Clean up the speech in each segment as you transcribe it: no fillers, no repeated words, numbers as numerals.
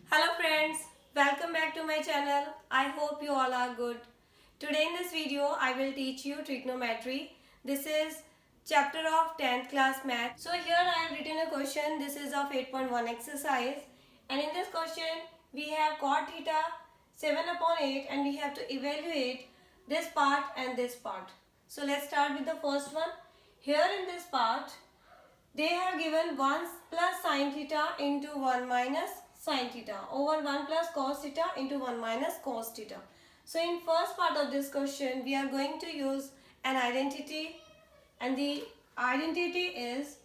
Hello friends, welcome back to my channel. I hope you all are good. Today in this video I will teach you trigonometry. This is chapter of 10th class math. So here I have written a question. This is of 8.1 exercise, and in this question we have cot theta 7/8 and we have to evaluate this part and this part. So let's start with the first one. Here in this part they have given 1 plus sin theta into 1 minus sin theta over 1 plus cos theta into 1 minus cos theta. So in first part of this question we are going to use an identity, and the identity is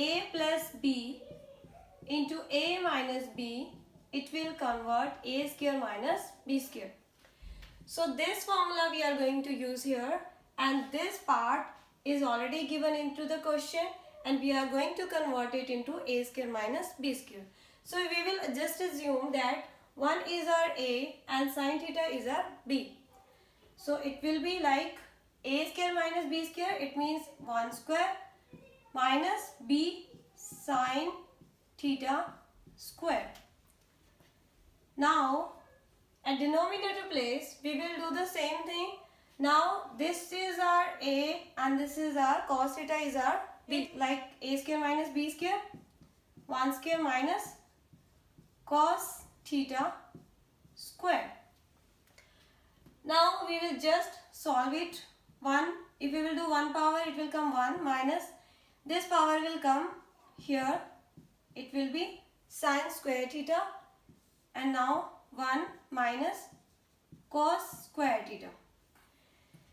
a plus b into a minus b. It will convert a square minus b square. So this formula we are going to use here, and this part is already given into the question, and we are going to convert it into a square minus b square. So we will just assume that 1 is our a and sin theta is our b. So it will be like a square minus b square. It means 1 square minus b sin theta square. Now at denominator place we will do the same thing. Now this is our a and this is our cos theta is our b, like a square minus b square, 1 square minus cos theta square. Now we will just solve it. 1, if we will do 1 power, it will come 1 minus this power will come here, it will be sin square theta, and now 1 minus cos square theta.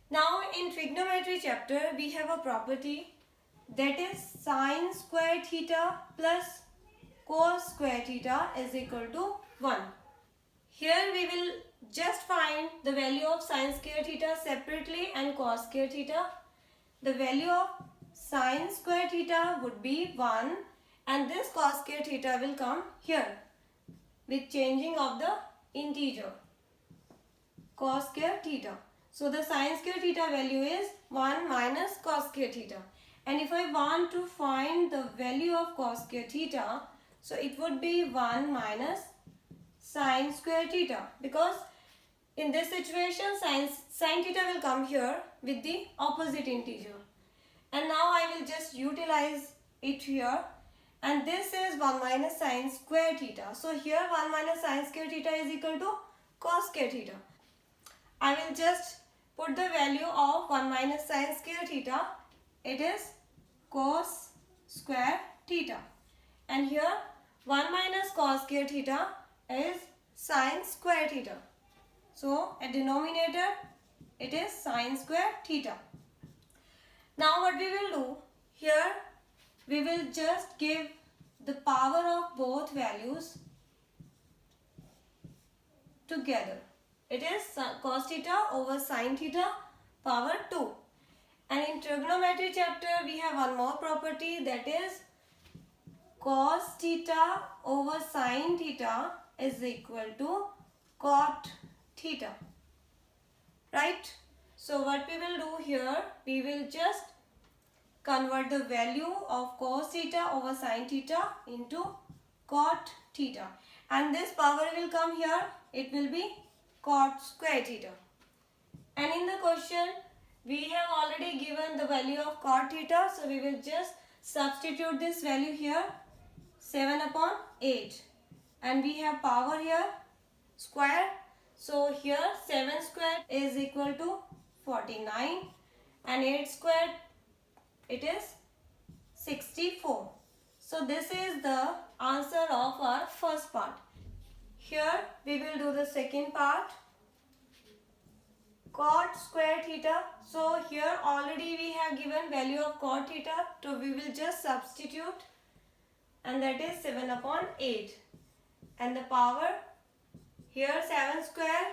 Now in trigonometry chapter we have a property, that is sin square theta plus cos square theta is equal to 1. Here we will just find the value of sin square theta separately and cos square theta. The value of sin square theta would be 1, and this cos square theta will come here with changing of the integer cos square theta. So the sin square theta value is 1 minus cos square theta. And if I want to find the value of cos square theta, so it would be 1 minus sin square theta, because in this situation sin theta will come here with the opposite integer. And now I will just utilize it here, and this is 1 minus sin square theta. So here 1 minus sin square theta is equal to cos square theta. I will just put the value of 1 minus sin square theta. It is cos square theta, and here 1 minus cos square theta is sin square theta. So at denominator it is sin square theta. Now what we will do here, we will just give the power of both values together. It is cos theta over sin theta power 2. And in trigonometry chapter we have one more property, that is cos theta over sin theta is equal to cot theta, right? So what we will do here, we will just convert the value of cos theta over sin theta into cot theta, and this power will come here, it will be cot square theta. And in the question we have already given the value of cot theta, so we will just substitute this value here, 7/8, and we have power here square. So here 7 square is equal to 49, and 8 square it is 64. So this is the answer of our first part. Here we will do the second part, cot square theta. So here already we have given value of cot theta, so we will just substitute, and that is 7/8, and the power here 7 square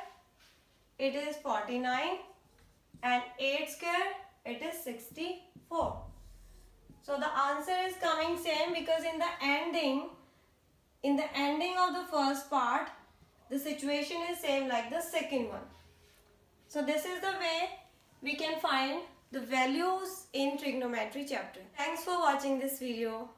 it is 49, and 8 square it is 64. So the answer is coming same, because in the ending of the first part the situation is same like the second one. So this is the way we can find the values in trigonometry chapter. Thanks for watching this video.